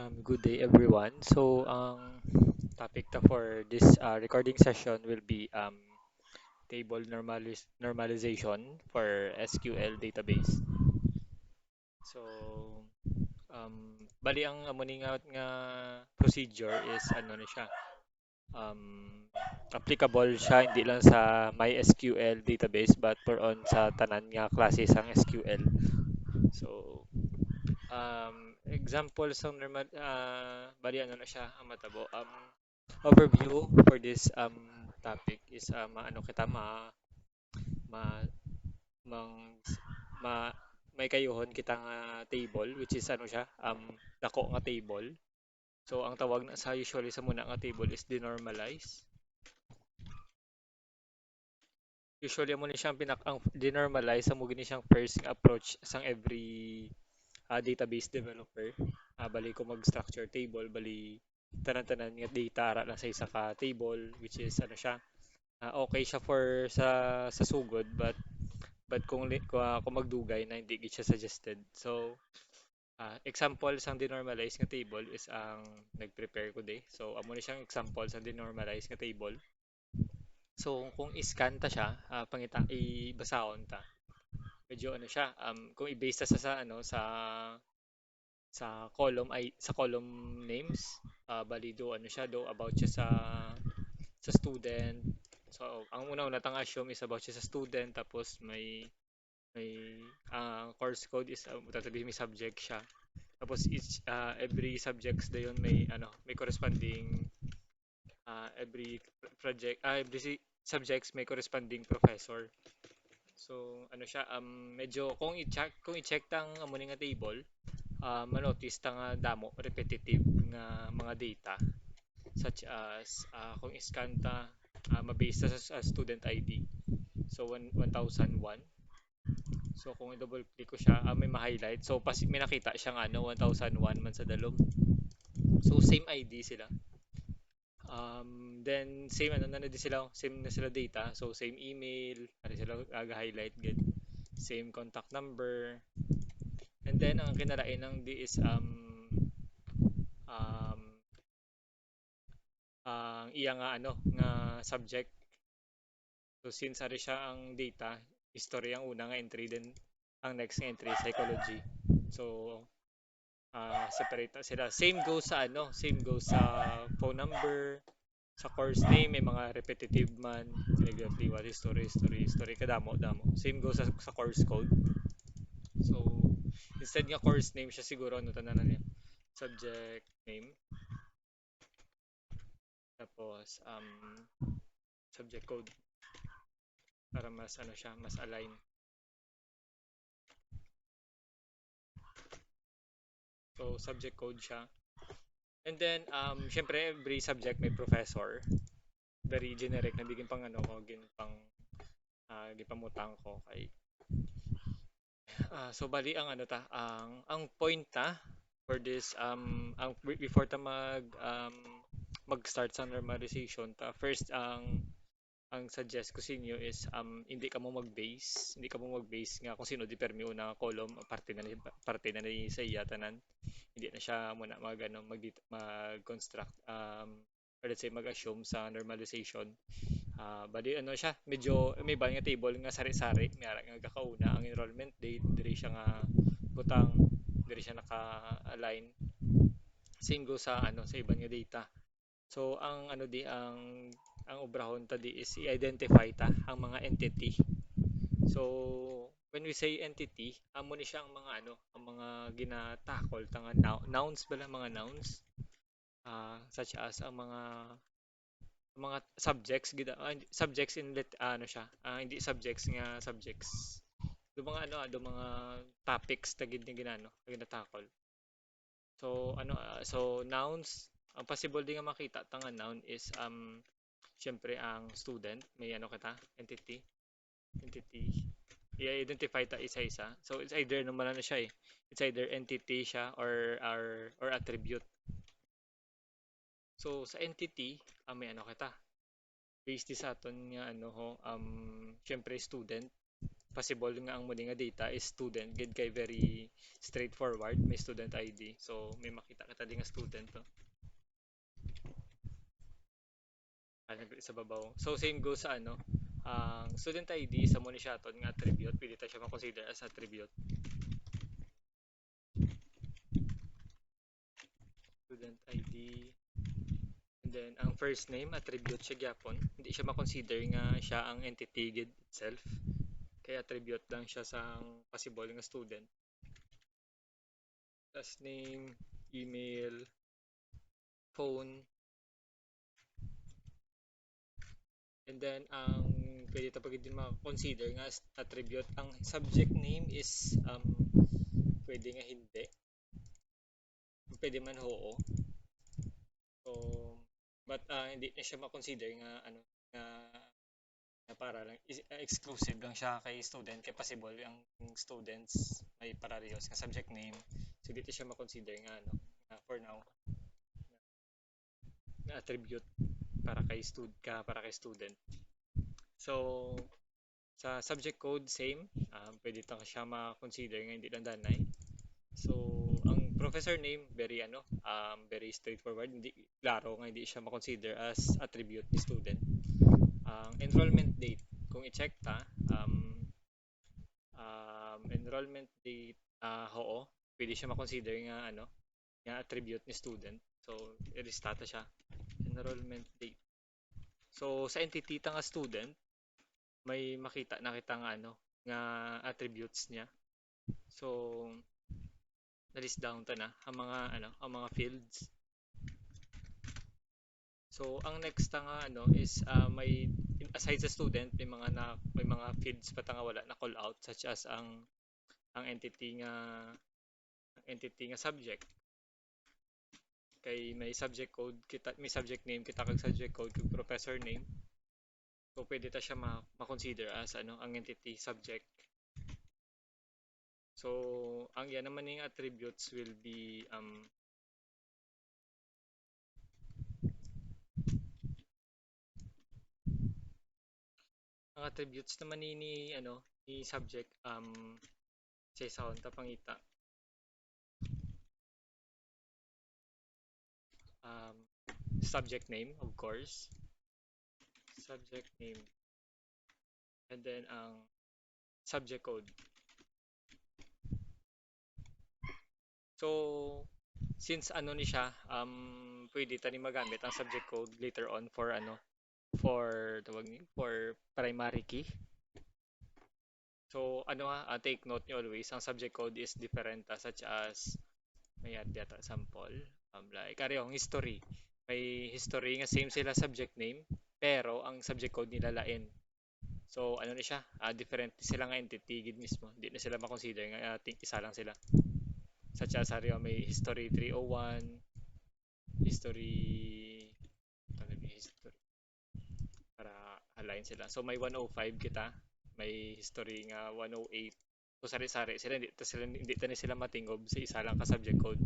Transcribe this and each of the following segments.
Good day everyone. So, ang topic ta for this recording session will be table normalization for SQL database. So, bali ang amo ni nga procedure is ano na siya, um, applicable siya hindi lang sa MySQL database but for on sa tanan nga klase sang SQL. So, example sa normal bali ano na siya ang matabo overview for this topic is maano kita ma mang ma may kayuhon kita nga table which is ano siya dako nga table. So ang tawag na sa usually sa muna nga table is denormalize. Usually mo ni siyang ang denormalize sa mo gini siyang first nga approach sang every database developer. Bali ko mag-structure table, bali tanan-tanan nga data ara lang sa isa ka table which is ano siya okay siya for sa sugod but kung magdugay na hindi gid siya suggested. So example sang denormalize nga table is ang nag-prepare ko de. So amo ni siyang example sa denormalize nga table. So kung i-scan ta siya, pangita ibasahon ta. Medyo ano siya, kung i-base ta sa ano sa column names, bali do ano siya do about siya sa student. So ang una-una tang assume is about siya sa student tapos may course code is tatabi may subject siya. Tapos each every subjects dayon may ano may corresponding every project subjects may corresponding professor. So ano siya medyo kung i-check tang amo ni nga table manotice ta nga damo repetitive nga mga data such as kung iscan ta mabase ta sa student ID. So 1001. So kung i-double click ko siya, may ma-highlight. So may nakita siyang ano 1001 man sa dalom. So same ID sila. Then same ano na din sila, same na sila data. So same email, ano sila aga-highlight gid. Same contact number. And then ang kinalain ng di is um ang iya nga ano nga subject. So since ari siya ang data, history ang una nga entry then ang next nga entry psychology. So separate na sila. Same goes sa phone number, sa course name may mga repetitive man, calligraphy, what history kadamo damo. Same goes sa course code. So instead nga course name siya siguro ano tanan niya. Subject name tapos subject code para mas ano siya, mas align. So subject code siya. And then syempre every subject may professor. Very generic na bigyan pang ano ko, gin pang gipamutang ko kay so bali ang ano ta ang point ta for this ang before ta mag-start sa normalization ta first ang suggest ko sa inyo is hindi ka mo mag-base nga kung sino di permi una column parte na ni sa iya tanan hindi na siya muna mag-construct or let's say mag-assume sa normalization. Bali ano siya, medyo may ba nga table nga sari-sari, may ara nga kakauna ang enrollment date, diri siya nga butang, diri siya naka-align. Same go sa ano sa ibang nga data. So ang ano di ang obrahon ta di is i-identify ta ang mga entity. So when we say entity, amo ni siya ang mga ano, ang mga ginatakol ta nga nouns bala mga nouns such as ang mga subjects subjects in ano siya hindi subjects nga subjects do mga ano do mga topics tagid ni ginano ginatakol so ano so nouns ang possible din nga makita ta nga noun is syempre ang student may ano kita entity i-identify ta isa-isa so it's either naman ano siya it's either entity siya or attribute so sa entity may ano kita based sa aton nga ano ho syempre student possible nga ang muli nga data is student gid kay very straightforward may student ID. So may makita ka tadi nga student to. Ano sa babaw. So same goes sa ano, ang student ID sa mo ni siya aton nga attribute, pwede ta siya ma-consider as attribute. Student ID. And then ang first name attribute siya gyapon. Hindi siya ma-consider nga siya ang entity gid itself. Kaya attribute lang siya sa possible nga student. Last name, email, phone, and then ang pwede ta pagid din ma-consider nga attribute ang subject name is pwede nga hindi. Pwede man oo. So but hindi na siya ma-consider nga ano nga na para lang exclusive lang siya kay student kay possible ang students may parehas nga subject name so dito siya ma-consider nga ano for now na attribute para kay student. So sa subject code same pwede ta siya ma-consider nga hindi lang danay. So ang professor name very ano very straightforward, hindi klaro nga hindi siya ma-consider as attribute ni student. Ang enrollment date kung i-check ta enrollment date oo pwede siya ma-consider nga ano nga attribute ni student. So i-restart siya enrollment date. So sa entity ta nga student may makita na kita nga ano nga attributes niya. So na-list down ta na ang mga ano ang mga fields. So ang next ta nga ano is may aside sa student may mga fields pa ta nga wala na call out such as ang entity nga subject kay may subject code kita may subject name kita kag subject code kag professor name. So pwede ta siya ma-consider as ano ang entity subject. So ang yan naman ng attributes will be ang attributes naman ni ano ni subject sa isa ta pangita subject name of course subject name and then ang subject code. So since ano ni siya pwede ta ni magamit ang subject code later on for ano for tawag ni for primary key. So ano take note nyo always ang subject code is different such as may add data sample like yung history may history nga same sila subject name pero ang subject code nila lain. So ano ni siya different sila nga entity gid mismo hindi na sila ma-consider nga isa lang sila such as may history 301 history history para align sila. So may 105 kita, may history nga 108. So sari-sari sila hindi ta ni sila matingob sa isa lang ka subject code.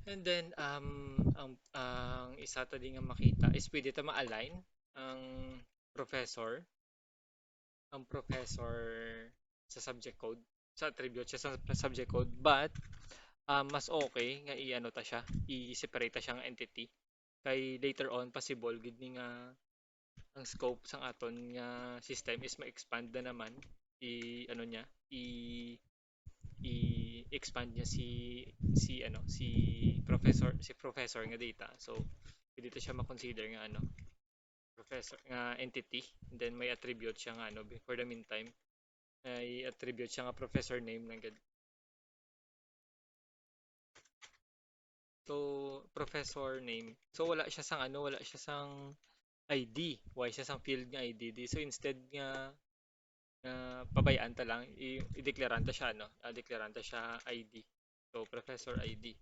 And then ang isa ta din nga makita is pwede ta ma-align ang professor sa subject code sa attribute siya sa subject code but mas okay nga i-ano ta siya i-separate ta siyang entity kay later on possible gid ni nga ang scope sang aton nga system is ma-expand na naman ano niya i-expand niya si professor nga data. So dito siya ma-consider nga ano professor nga entity and then may attribute siya nga ano for the meantime may attribute siya nga professor name lang gid. So professor name so wala siya sang ano wala siya sang ID why siya sang field nga ID so instead nga pabayaan ta lang i-deklaranta siya no deklaranta siya ID. So professor ID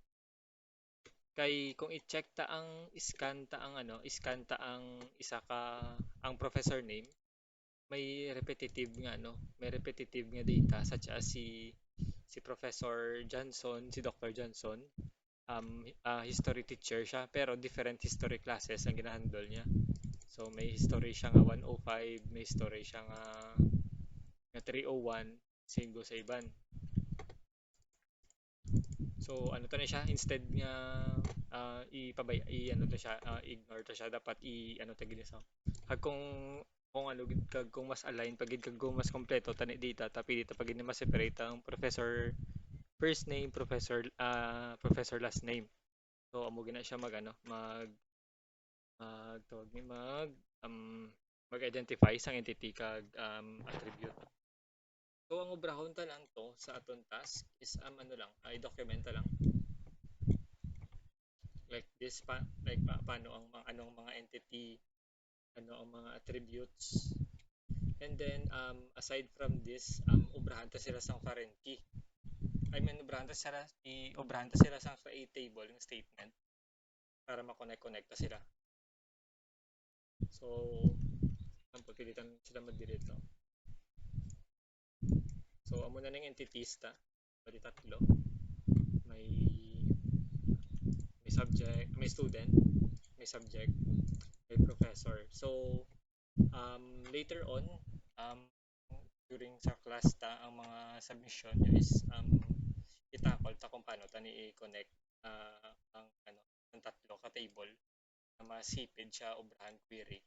kay kung i-check ta ang scan ta ang isa ka ang professor name may repetitive nga no may repetitive nga data such as si Professor Johnson si Dr. Johnson history teacher siya pero different history classes ang ginahandle niya. So may history siya nga 105, may history siya nga 301, same go sa iban. So ano to na siya, instead nga ano to siya, ignore to siya, dapat ano to gini sa. Kag kung ano gid kag kung mas align pagid kag kung mas kompleto tani data tapi dito pagid na mas separate ang professor first name, professor last name. So amo gina siya mag ano, mag tawag ni mag-identify sang entity kag attribute. So ang obrahon ta lang to sa aton task is ano lang, ay dokumenta lang like this like paano ang mga anong mga entity, ano ang mga attributes. And then aside from this, obrahan ta sila sang foreign key. I mean obrahan ta sila sang create table ng statement para ma-connect ta sila. So ang pagpilitan sila mag-delete no. So amo na ning entities ta. Bali tatlo. May subject, may student, may subject, may professor. So later on, um, during sa class ta, ang mga submission nyo is itakol ta kung paano ta ni-connect ang ano ang tatlo ka table na masipid siya obrahan query.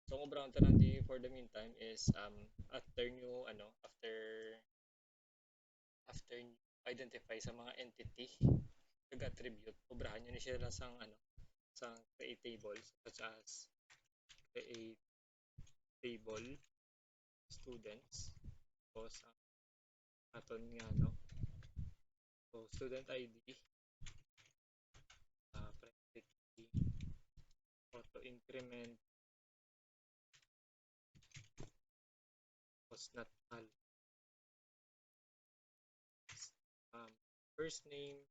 So ang obrahan ta nanti for the meantime is after nyo ano after nyo identify sa mga entity kag attribute, obrahan nyo ni sila sang ano sang create table such as create table students o sa aton nga no. So student ID, private key, auto increment, was not null. Um, first name,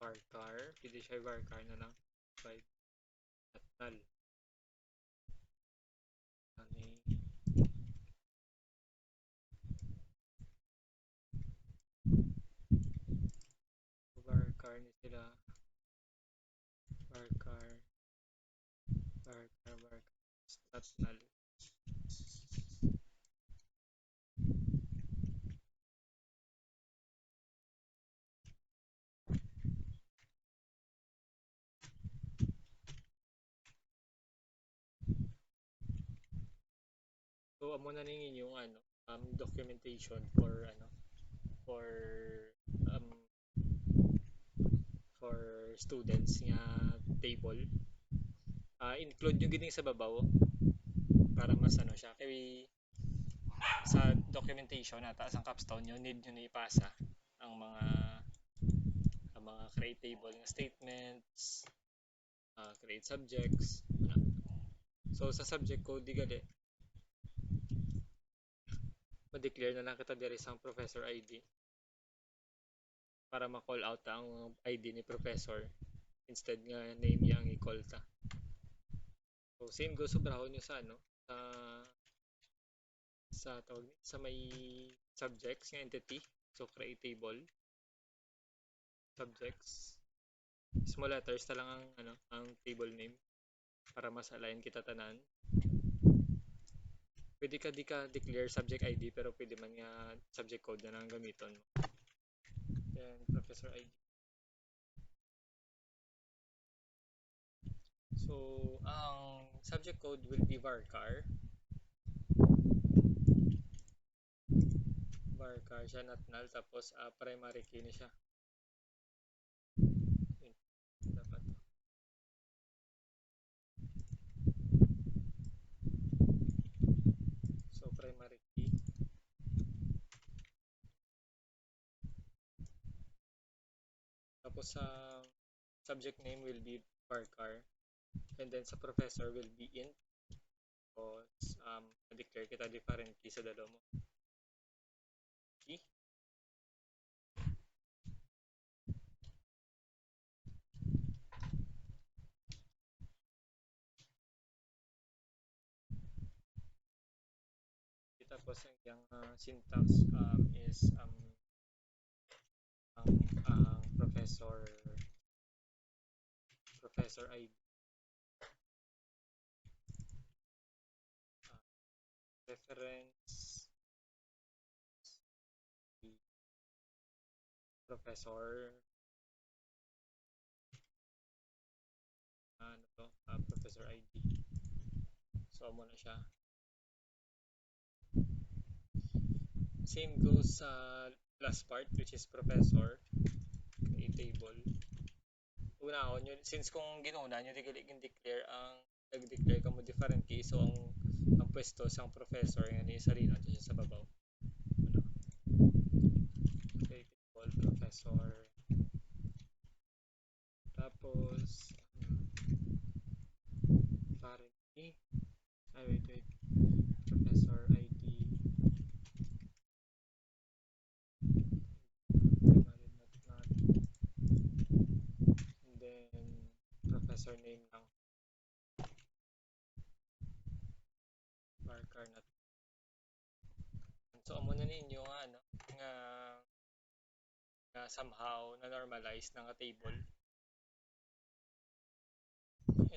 varchar, pwede siya varchar na lang, by not null. Ani, varchar ni sila, varchar, varchar, not null. So amo na ning inyong ano documentation for um for students nga table. Include yung gining sa babaw para mas ano siya kay sa documentation nata sa capstone yung need nyo na ipasa ang mga create table nga statements, create subjects. So sa subject code di gali ma-declare na lang kita diri sa professor ID para ma-call out ang ID ni professor instead nga name yang i-call ta. So same goes sobrahon nyo sa ano sa may subjects nga entity. So create table subjects, small letters ta lang ang table name para mas align kita tanan. Pwede ka di ka declare subject ID pero pwede man nga subject code na lang gamiton mo. Then professor ID. So ang subject code will be varchar. Varchar siya not null tapos primary key ni siya. Dapat. So primary key. Tapos sa subject name will be varchar and then sa professor will be int. Tapos declare kita different key sa dalo mo. Key. Tapos ang syntax is ang professor professor ID, uh, reference professor, ano to, professor ID. So, amo na siya. Same goes sa last part, which is professor, a table. Una ako, since kung ginuna nyo, declare ang nag-declare ka mo different case, so ang pwesto sang professor, yan yung sarili natin siya sa babaw. Ano? Okay, table, professor. Tapos, parent key. Ay, wait. Professor ID. And then, professor name lang. Marker na. So, amo na ninyo nga, ano, nga somehow na-normalize ng table.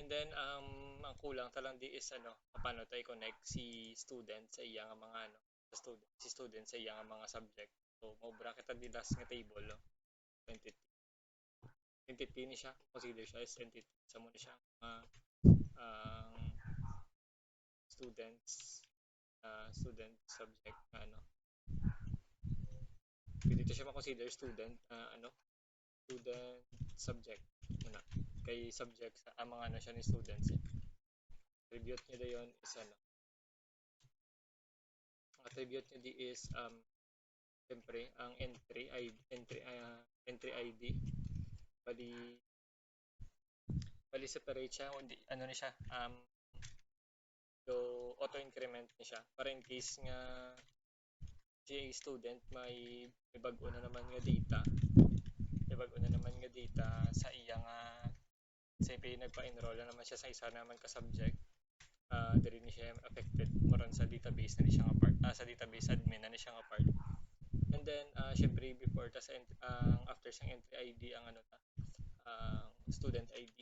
And then, ang kulang talang di is, ano, paano tayo connect si student sa iyang mga, ano, si student sa iyang mga subject. So, maubra kita di last nga table, no? Entity. Entity ni siya, consider siya as entity. Sa muna siya, ang student subject, ano. Dito siya ma-consider student, ano, student subject. Muna. Kay subject, ang mga ano siya ni students. Attribute niya dayon is ano. Ang attribute niya di is, siyempre, ang entry ID. Bali separate siya, ano ni siya, so auto-increment ni siya. Para in case nga si student may bago na naman nga data, sa iya nga say nagpa-enroll na naman siya sa isa naman ka subject, diri ni siya affected moron sa database na ni siya nga part, sa database admin na ni siya nga part. And then syempre before ta sa after sa entry ID ang ano ta, student ID.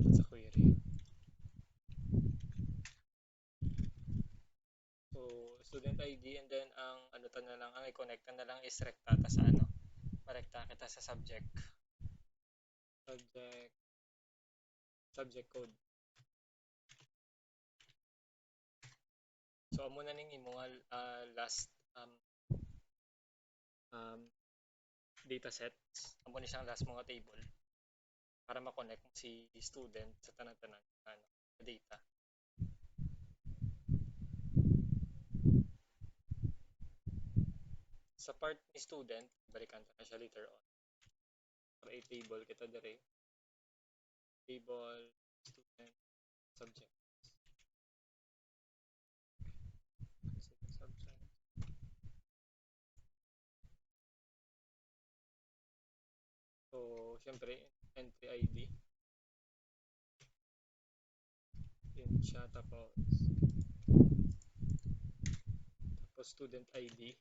Sa query. So, student ID and then ang ano ta na lang, ang i-connect na lang is rekta ta sa ano, marekta kita sa subject. Subject code. So, amo na ning imong last data sets. Amo ni siyang last mga table para ma-connect si student sa tanan-tanan ano, data. Sa part ni student, balikan ta na siya later on. Para i-table kita dire. Table, student, subject. So, syempre, entry ID. Yun siya, tapos student ID.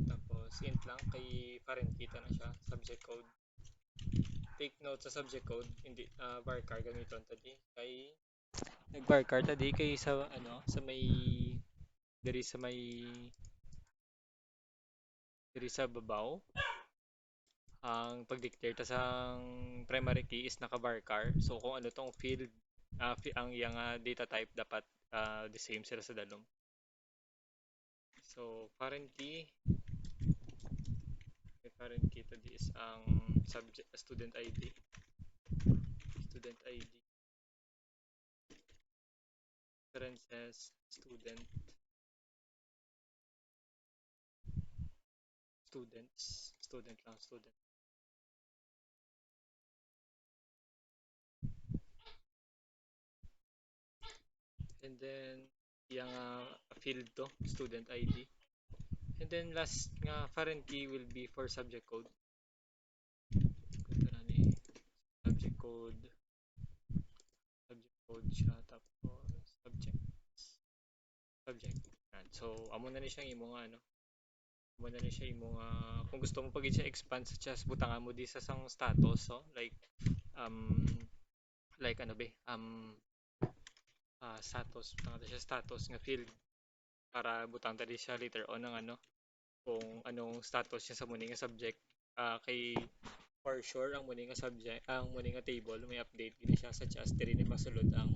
Tapos int lang, kay parent kita na siya, subject code. Take note sa subject code, hindi varchar gamiton tadi kay nag-varchar tadi kay sa ano sa may diri sa babaw ang pag-declare ta sang primary key is naka-varchar. So kung ano tong field ang iyang data type dapat the same sila sa dalom. So parent key tadi is ang subject student ID. References students, student lang, student. And then yung field to, student ID. And then last nga foreign key will be for subject code. Subject code siya, tapos subject. subject. Yan. So amo na ni siya imo nga ano, amo na ni siya imo nga kung gusto mo pagin siya expand sa chess butangan mo di sa sang status so um like ano be status butang siya status nga field para butang tadi siya later on ng ano kung anong status niya sa muni nga subject. Kay for sure ang muni nga subject ang muni nga table may update gini siya sa chess diri ni masulod ang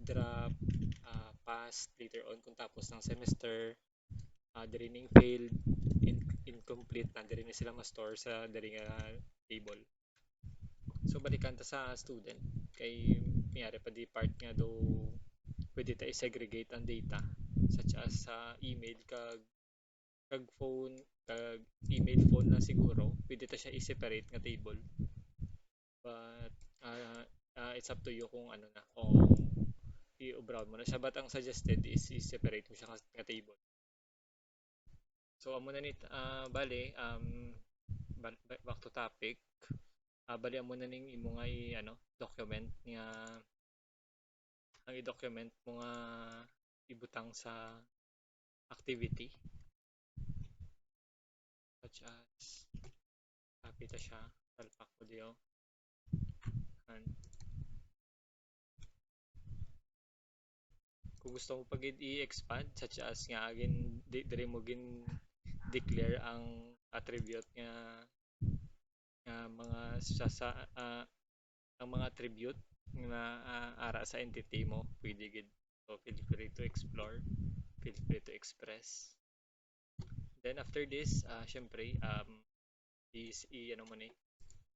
drop, pass later on kung tapos ng semester, diri ning failed, incomplete na diri ni sila ma-store sa diri nga table. So balikan ta sa student kay miyari pa di part nga do pwede ta i-segregate ang data such as sa email kag phone kag email phone na siguro pwede ta siya i-separate nga table but it's up to you kung ano na kung i-browse mo na siya but ang suggested is i-separate mo siya nga table. So amo na ni bale back to topic. Bali amo na ning imo nga ano document nga ang i-document mo nga ibutang sa activity such as copy ta siya talpak mo diyo and kung gusto mo pag i-expand such as nga agin dire mo gin declare ang attribute nga mga ang mga attribute na ara sa entity mo pwede gid so feel free to explore feel free to express then after this syempre is ano mo ni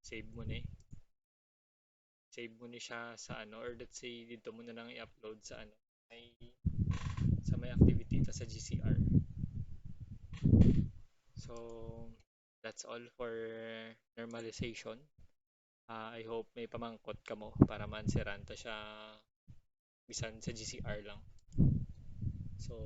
save mo ni save mo ni siya sa ano or let's say dito mo na lang i-upload sa ano may sa may activity ta sa GCR. So that's all for normalization. I hope may pamangkot ka mo para mansiran ta siya bisan sa GCR lang. So